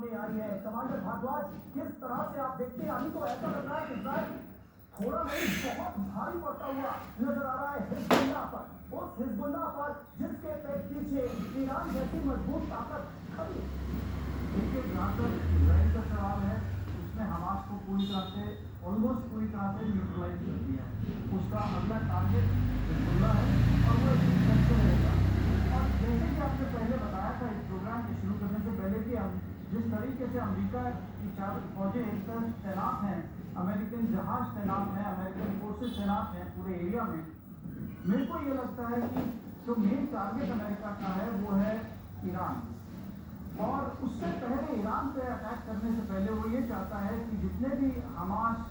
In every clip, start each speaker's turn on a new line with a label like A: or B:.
A: सामने आई है। कमांडर भारद्वाज, किस तरह से आप देखते हैं? अभी तो ऐसा लग रहा है कि इजराइल थोड़ा नहीं बहुत भारी पड़ता हुआ नजर आ रहा है हिजबुल्लाह पर, उस हिजबुल्लाह पर जिसके पीछे ईरान जैसी मजबूत ताकत खड़ी है।
B: देखिए, जहाँ तक इजराइल का सवाल है, उसने हमास को पूरी तरह से ऑलमोस्ट पूरी तरह से न्यूट्रलाइज कर दिया है। उसका अगला टारगेट हिजबुल्लाह है और वो इसकी सक्सेस होगा। और जैसे कि आपने पहले बताया था इस प्रोग्राम के शुरू करने से पहले कि हम जिस तरीके से अमेरिका की 4 फौजें एक तरफ तैनात हैं, अमेरिकन जहाज तैनात हैं, अमेरिकन फोर्सेस तैनात हैं पूरे एरिया में, मेरे को ये लगता है कि जो मेन टारगेट अमेरिका का है वो है ईरान। और उससे पहले ईरान पे अटैक करने से पहले वो ये चाहता है कि जितने भी हमास,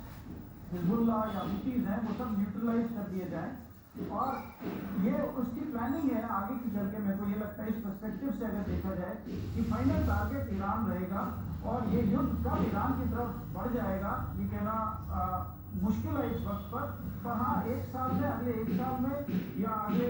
B: हिजबुल्लाह या हुतीज हैं वो सब न्यूट्रलाइज कर दिए जाएं। और ये उसकी प्लानिंग है आगे की चल के। मेरे को ये लगता है इस पर्सपेक्टिव से अगर देखा जाए कि फाइनल टारगेट ईरान रहेगा और ये युद्ध कब ईरान की तरफ बढ़ जाएगा ये कहना मुश्किल है इस वक्त पर हाँ, एक साल में, अगले एक साल में या अगले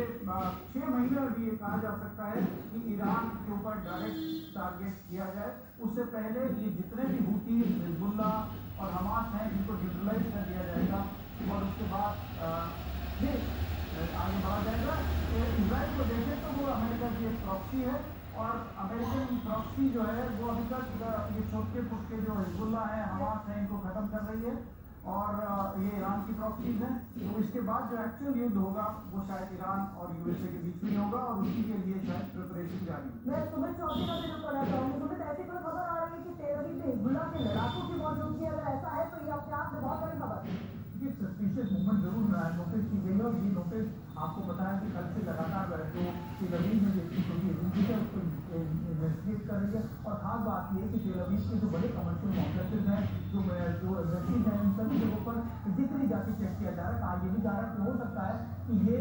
B: 6 महीने में भी ये कहा जा सकता है कि ईरान के ऊपर डायरेक्ट टारगेट किया जाए। उससे पहले ये जितने भी हुती, हिजबुल्लाह और हमास हैं जिनको न्यूट्रलाइज कर दिया जाएगा और उसके बाद ये आगे बढ़ा जाएगा। इजराइल को देखें तो वो अमेरिका की एक प्रॉक्सी है और अमेरिकन प्रॉक्सी जो है वो अभी तक ये छोटे फुटके जो हिजबुल्लाह है, हमास है, इनको खत्म कर रही है और ये ईरान की प्रॉक्सीज है। तो इसके बाद जो एक्चुअल युद्ध होगा वो शायद ईरान और यूएसए के बीच में होगा और उसी के लिए शायद प्रिपरेशन जारी है।
C: मैं सुमित चौधरी का भी करना चाहूँगी। सुमित, ऐसी कोई खबर आ रही है कि तेल अवीव में हिजबुल्लाह के लड़ाकों की मौजूदगी है? अगर ऐसा है तो ये अपने आप में बहुत बड़ी खबर है।
B: ये सस्पिशियस मूवमेंट जरूर नोटिस की गई है और ये नोटिस आपको पता है कि कल से लगातार जो तेल अवीव में देखी छोटी एजेंसी है उसको इन्वेस्टिगेट कर रही है। और खास बात ये है कि तेल अवीव के जो बड़े कमर्शियल कॉम्प्लेक्सेस हैं, जो इंडस्ट्रीज हैं, इन सभी जगहों पर फिजिकली जाके चेक किया जा रहा है। कहा ये भी जा रहा है कि हो सकता है कि ये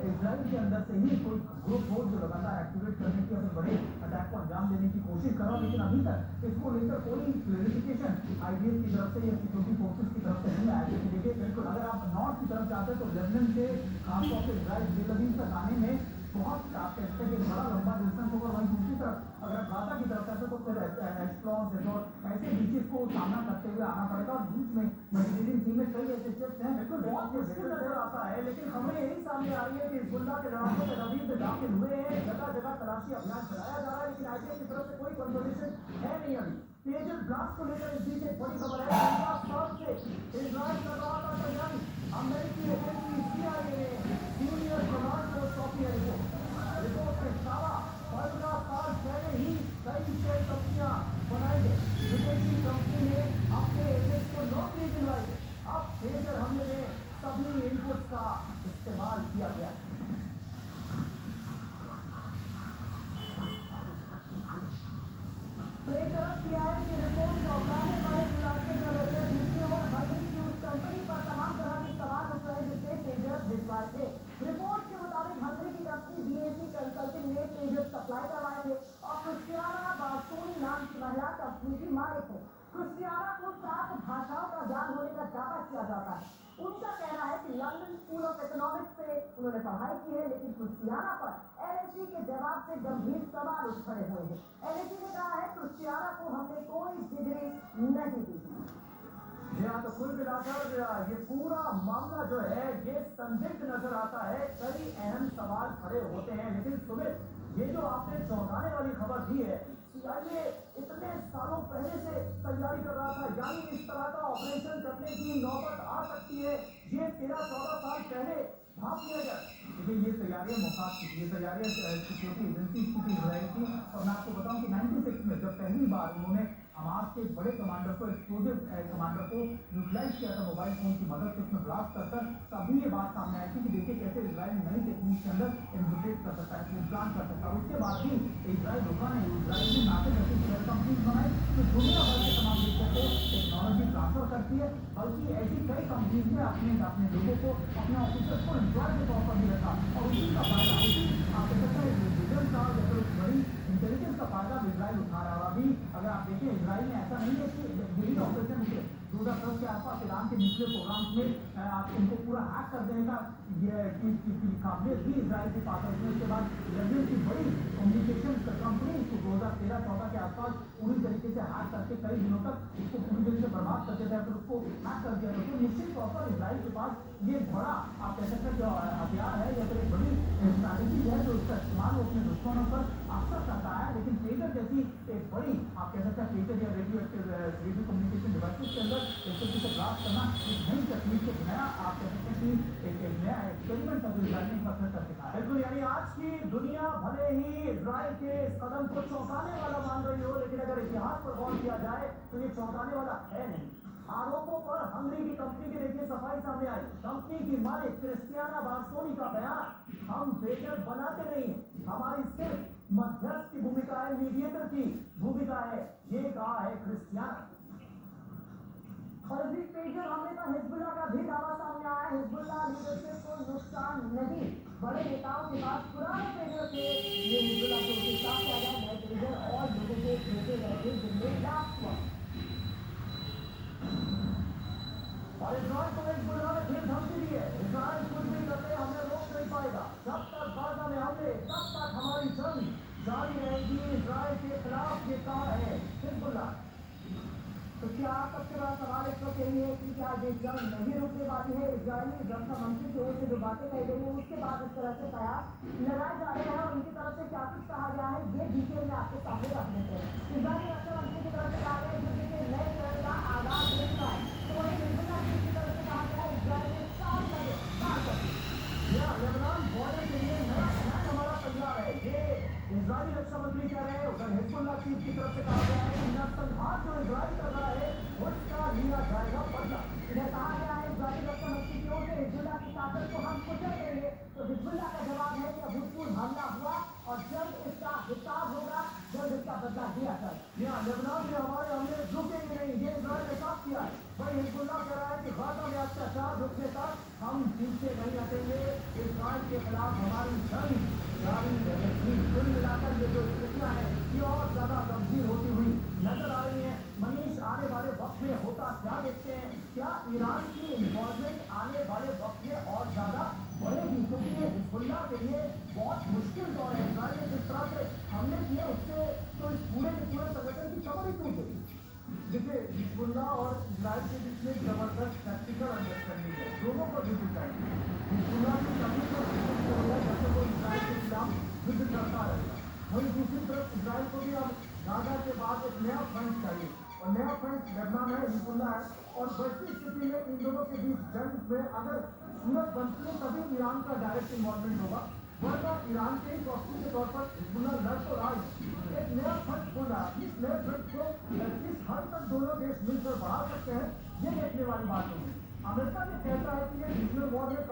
B: इजराइल के अंदर से ही कोई ग्रुप हो जो लगातार एक्टिवेट करने की अपने बड़े अटैक को अंजाम देने की कोशिश कर रहा है। लेकिन अभी तक इसको लेकर कोई क्लेरिफिकेशन आईडीएफ की तरफ से या सिक्योरिटी फोर्सेस की तरफ से नहीं आया। क्योंकि देखिए, बिल्कुल अगर आप नॉर्थ की तरफ जाते हैं तो लेबनान से खासतौर से इजराइल तेल अवीव तक आने में बहुत आप कहते हैं कि बड़ा लंबा डिस्टेंस होगा। वहीं दूसरी तरफ अगर गाजा की तरफ जाते तो फिर एस्ट्रॉन और ऐसे बीचेस को सामना करते हुए आना पड़ेगा। और बीच में मेडिटेरियन सी में कई ऐसे शिप्स हैं, बिल्कुल
A: बहुत मुश्किल नजर आता है। लेकिन खबरें यही सामने आ रही है कि हिजबुल्लाह के लड़ाकों तेल अवीव में दाखिल हुए हैं, जगह जगह तलाशी अभियान चलाया जा रहा है। लेकिन आईडीएफ की तरफ से कोई कंफर्मेशन है नहीं अभी। पेजर ब्लास्ट को लेकर इस बीच एक बड़ी खबर है। इजराइल कर रहा था तैयारी। अमेरिकी एजेंसी सीआईए ने सीनियर कमांड को सौंपी है रिपोर्ट में दावा 15 साल पहले ही कई शेल कंपनियां बनाई गई। विदेशी कंपनी ने अपने एजेंट को नौकरी दिलवाई है। अब पेजर हमले में सभी इनपुट का इस्तेमाल किया गया।
C: सीआईए की रिपोर्ट चौंकाने वाले खुलासे कर रही है। दूसरी ओर अमेरिकी की उस कंपनी पर तमाम तरह के सवाल उठ रहे जिससे तेजस भिजवाए थे। रिपोर्ट के मुताबिक हंगरी की कंपनी बीएसी कंसल्टिंग ने तेजस सप्लाई करवाए थे और क्रिस्टियाना बास्तोनी नाम की महिला कंपनी की मालिक है। क्रिस्टियाना को 7 भाषाओं का ज्ञान होने का दावा किया जाता है। उनका कहना है कि लंदन स्कूल ऑफ इकोनॉमिक्स से उन्होंने पढ़ाई की है। लेकिन क्रिस्टियाना पर एलएसी के जवाब से गंभीर सवाल उठ खड़े हुए हैं। एलएसी ने कहा है क्रिस्टियाना को हमने कोई डिग्री नहीं दी।
A: जी हाँ, तो कुल मिलाकर ये पूरा मामला जो है ये संदिग्ध नजर आता है। कई अहम सवाल खड़े होते हैं। लेकिन सुमित, ये जो आपने चौंकाने वाली खबर दी है, सीआईए इतने सालों पहले से तैयारी कर रहा था, यानी इस तरह का ऑपरेशन करने की नौबत आ सकती है। ये 13-14 साल पहले भाप लिया जाए।
B: देखिए, ये तैयारियां मोसाद की, ये तैयारियां सिक्योरिटी एजेंसी की इजराइल की। और मैं आपको बताऊं कि 96 में जब पहली बार उन्होंने हमास के बड़े कमांडर को, एक्सप्लोजिव कमांडर को न्यूट्रलाइज किया था मोबाइल फोन की मदद से, उसमें ब्लास्ट कर तभी ये बात सामने आई थी कि देखिए कैसे इजराइल नई टेक्निक के अंदर इन्फिल्ट्रेट कर सकता है, इम्प्लांट कर सकता है। उसके बाद भी इजराइल रुका नहीं। इजराइल ने नाटक ऐसी शेयर कंपनीज बनाई तो दुनिया भर के तमाम देशों को टेक्नोलॉजी ट्रांसफर करती है। बल्कि ऐसी कई कंपनीज ने अपने लोगों को, अपने ऑफिसर्स को एम्प्लॉय के तौर पर भी रखा और उसी का फायदा, आप कह सकते हैं विजन का या फिर बड़ी इंटेलिजेंस का फायदा इजराइल उठा रहा है। अभी अगर आप देखें, इजराइल ने ऐसा नहीं है कि यही ऑपरेशन उसे 2010 के आसपास ईरान के न्यूक्लियर प्रोग्राम्स में आप उनको पूरा हैक कर देने का काबिलियत भी इजराइल के पास है। उसके बाद लेबनान की बड़ी कम्युनिकेशन कंपनी 2013-14 के आसपास पूरी तरीके
A: तरीके से हैक करके कई दिनों तक उसको पूरी तरीके से बर्बाद करते थे, फिर उसको हैक कर दिया तो निश्चित तौर पर इजराइल के पास ये बड़ा आप कह सकते हैं जो हथियार है या फिर एक बड़ी स्ट्रैटेजी है जो इसका इस्तेमाल वो अपने दुश्मनों पर अक्सर करता है। लेकिन पेजर जैसी एक बड़ी आप कह सकते हैं पेजर या रेडियो कम्युनिकेशन डिवाइसेस के अंदर एक तरीके से ब्लास्ट करना एक नई तकनीक एक नया आप कह सकते हैं कि एक नया एक्सपेरिमेंट का जो इजराइल ने पत्थर कर दिखा है। बिल्कुल, यानी आज की दुनिया भले ही इजराइल के इस कदम को चौंकाने वाला मान रही हो, लेकिन अगर इतिहास पर गौर किया जाए तो ये चौंकाने वाला है नहीं। आरोपों पर हंगरी की कंपनी की देखिए सफाई सामने आई। कंपनी की मालिक क्रिस्टियाना बार्सोनी का बयान, हम पेजर बनाते नहीं हैं, हमारी सिर्फ मध्यस्थ की भूमिका है, मीडिएटर की भूमिका है, ये कहा है क्रिस्टियाना।
C: और इस पेजर हमले पर हिजबुल्लाह का भी दावा सामने आया। हिजबुल्लाह लीडरशिप को नुकसान नहीं, बड़े नेताओं के पास पुराने पेजर थे, ये हिजबुल्लाह को उनके साथ किया गया नए पेजर और लोगों को भेजे गए थे जिनमें लास्ट हुआ।
A: और इजराइल को हिजबुल्लाह ने फिर धमकी दी है, इजराइल कुछ भी करते हमें रोक नहीं पाएगा, जब तक गाजा में हमले तब तक हमारी जंग जारी रहेगी, इजराइल के खिलाफ ये कहा है हिजबुल्लाह।
C: तो क्या सबसे बड़ा सवाल इस वक्त यही है कि क्या ये जंग नहीं रुकने वाली है? इजरायली रक्षा मंत्री की ओर से जो बातें कही गई है उसके बाद इस तरह से कयास लगाए जा रहे हैं और उनकी तरफ से क्या कुछ कहा गया है ये डिटेल में आपके सामने रख देते हैं। इजरायली रक्षा मंत्री की तरफ से कहा गया है युद्ध के नए चरण का आगाज हो चुका है, तो वही हिजबुल्लाह की तरफ से कहा गया है इजरायल ने साफ लगे साफ कर
A: लेबनान बॉर्डर के लिए नया प्लान हमारा तैयार है, ये इजरायली रक्षा मंत्री कह रहे हैं। उधर हिजबुल्लाह चीफ की तरफ से कहा गया है कि नरसंहार जो इजराइल कर रहा है उसका लिया जाएगा बदला।
C: इधर कहा गया है इजरायली रक्षा मंत्री की ओर से हिजबुल्लाह की ताकत को हम कुचल देंगे, तो हिजबुल्लाह का जवाब है कि अभूतपूर्व हमला हुआ और जल्द इसका हिसाब होगा, जल्द इसका बदला दिया जाएगा।
A: यहाँ लेबनान में हमारे हमले रुकेंगे नहीं, ये इजराइल ने साफ किया है। भाई हिजबुल्लाह कह रहा है कि गाजा में अत्याचार रुकने तक हम पीछे नहीं हटेंगे, इजराइल के खिलाफ हमारी जंग जारी रहेगी। कुल मिलाकर ये जो स्थितियां हैं ये और ज्यादा गंभीर होती हुई नजर आ रही है। मनीष, आने वाले वक्त में होता क्या देखते हैं? क्या ईरान की इन्वॉल्वमेंट आने वाले वक्त में और ज्यादा बढ़ेगी? क्योंकि ये हिजबुल्लाह के लिए बहुत मुश्किल दौर है। इजराइल ने जिस तरह से हमले किए उससे तो इस पूरे के पूरे संगठन की कमर ही टूट गई। देखिए, हिजबुल्लाह और इजराइल के बीच में जबरदस्त टैक्टिकल अंडरस्टैंडिंग है, दोनों को युद्ध चाहिए। हिजबुल्लाह की कमी को जैसे वो इजराइल के खिलाफ युद्ध करता रहेगा, वहीं दूसरी तरफ इजराइल को भी अब गाजा के बाद एक नया फ्रंट चाहिए और नया फ्रंट लेबनान है, हिजबुल्लाह है। और वैसी स्थिति में इन दोनों के बीच जंग में अगर सूरत बनती है तभी ईरान का डायरेक्ट इन्वॉल्वमेंट होगा, वरना ईरान के ही प्रॉक्सी के तौर पर हिजबुल्लाह लड़ तो रहा है, एक नया फ्रंट खोल रहा है। इस नए फ्रंट को किस हद तक दोनों देश मिलकर बढ़ा सकते हैं ये देखने वाली बात होगी। अमेरिका ये कहता है कि ये रीजनल वॉर में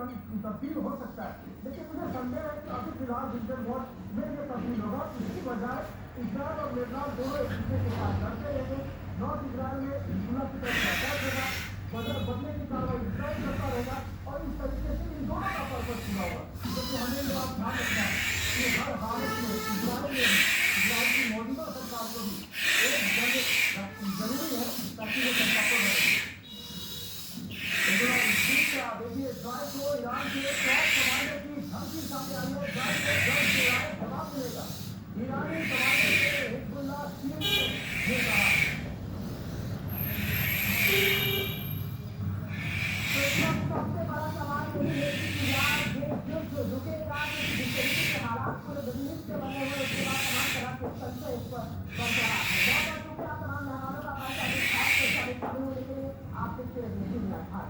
A: तब्दील हो सकता है, लेकिन मुझे संदेह है कि अभी फिलहाल रीजनल वॉर में ये तब्दील होगा। इसकी बजाय इजराइल और लेबनान दोनों एक दूसरे के साथ लड़ते रहेंगे। नॉर्थ इजराइल में हिजबुल्लाह की तरफ से अटैक होगा, बदले की कार्रवाई इजराइल करता रहेगा और इस तरीके से इन दोनों का पर्पस पूरा होगा। क्योंकि हमें ये बात ध्यान रखना है कि हर हालत में इजराइल की मौजूदा सरकार को भी एक जंग जरूरी है ताकि वो जनता को रहे। देखिए, इजराइल को ईरान के टॉप कमांडर की धमकी सामने आई है। इजराइल को जल्द से जल्द जवाब मिलेगा। ईरानी कमांडर से हिजबुल्लाह चीफ ने कहा।
C: तो इस वक्त सबसे बड़ा सवाल यही है कि यार ये युद्ध रुकेगा, जिस तरीके से हालात पूरे बदलीन से बने हुए उसके बाद तमाम तरह के संशय इस पर बढ़ रहा है। बहुत बहुत शुक्रिया तमाम मेहमानों का, हमारे साथ एक खास शामिल होने के लिए आप देखते रहिए दुनिया खास।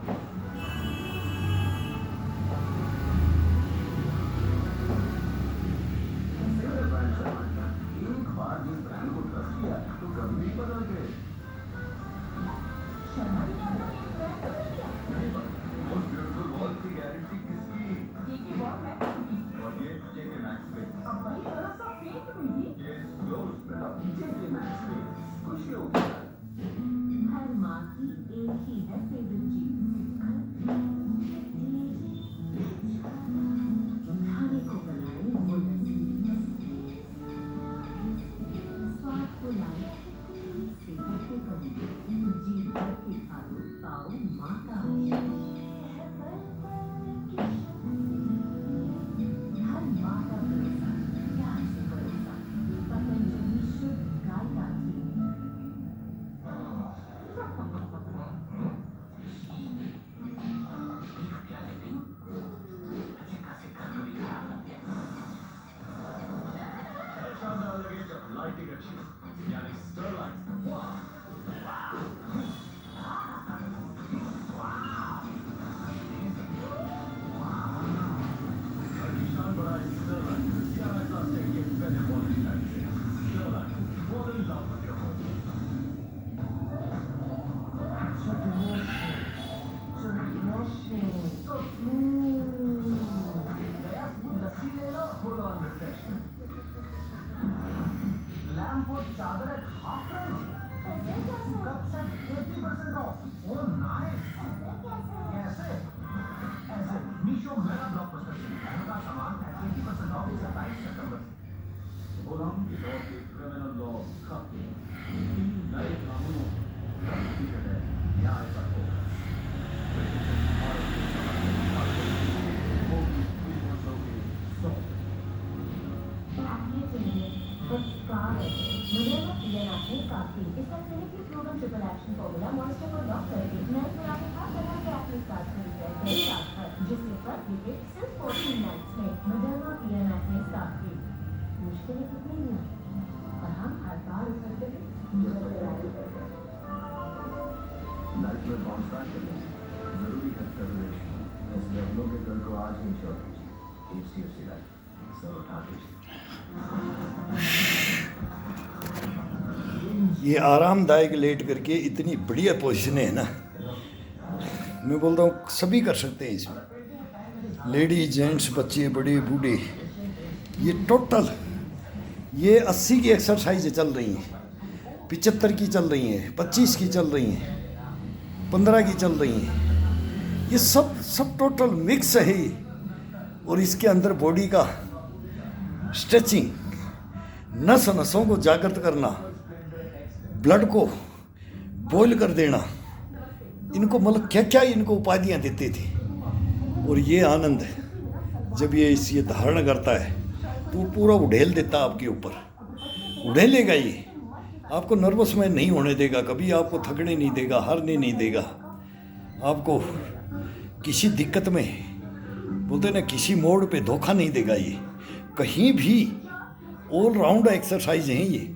D: एक बार जिस ब्रांड को ट्रस्ट किया तो कभी नहीं बदलते। उस ब्यूटीफुल वॉल की गारंटी किसकी? और ये जेके मैक्स पे। ये ग्लोव स्प्रेड जेके मैक्स पे खुशियों की
E: हर माँ की एक ही है फेवरेट चीज, खाने को बनाए वो लस्सी।
A: सिर्फ 80% ऑफ। Oh nice. कैसे? ऐसे मीशो मेगा ब्लॉकबस्टर से का सामान 80% ऑफ 27 सितंबर से।
D: गुलाम के दौर के क्रिमिनल लॉ खत्म, इन नए कानूनों की जगह न्याय का हो।
C: इसका clinically proven triple action formula moisture को लॉक करेगी, नए खुराक के साथ तरह के एक्ने स्टार्ट करेगी, जिससे फर्क दिखे सिर्फ 14 मिनट्स में। मडर्ना पीएम एक्ने स्टार्ट की मुश्किलें कितनी हुई और हम हर बार उतरते हैं।
D: लाइफ में बाउंस बैक करना जरूरी है प्रिपरेशन। इसलिए हम लोग के घर को आज ही इंश्योर कीजिए। HDFC लाइफ सब उठा दीजिए।
F: ये आरामदायक लेट करके इतनी बढ़िया पोजीशन है ना, मैं बोलता हूँ सभी कर सकते हैं इसमें, लेडीज जेंट्स बच्चे बड़े बूढ़े। ये टोटल ये 80 की एक्सरसाइजें चल रही हैं, 75 की चल रही हैं, 25 की चल रही हैं, 15 की चल रही हैं। ये सब टोटल मिक्स है ये। और इसके अंदर बॉडी का स्ट्रेचिंग, नस नसों को जागृत करना, ब्लड को बॉयल कर देना, इनको मतलब क्या क्या इनको उपाधियाँ देते थे। और ये आनंद जब ये धारण करता है तो पूरा उड़ेल देता आपके ऊपर, उड़ेलेगा ये, आपको नर्वस में नहीं होने देगा, कभी आपको थकने नहीं देगा, हारने नहीं देगा, आपको किसी दिक्कत में बोलते ना किसी मोड़ पे धोखा नहीं देगा ये। कहीं भी ऑल राउंड एक्सरसाइज हैं ये,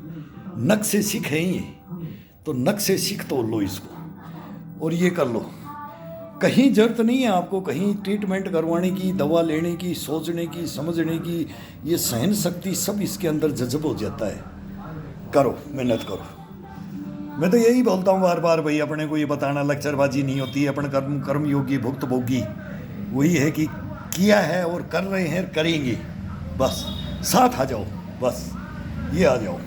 F: नक से सीख है ये, तो नक से सीख तो लो इसको और ये कर लो। कहीं जरूरत नहीं है आपको कहीं ट्रीटमेंट करवाने की, दवा लेने की, सोचने की, समझने की। ये सहन शक्ति सब इसके अंदर जज्ब हो जाता है। करो, मेहनत करो। मैं तो यही बोलता हूँ बार बार, भाई अपने को ये बताना लेक्चरबाजी नहीं होती है। अपन कर्म योगी भुक्त भोगी वही है कि किया है और कर रहे हैं, करेंगे, बस साथ आ जाओ, बस ये आ जाओ।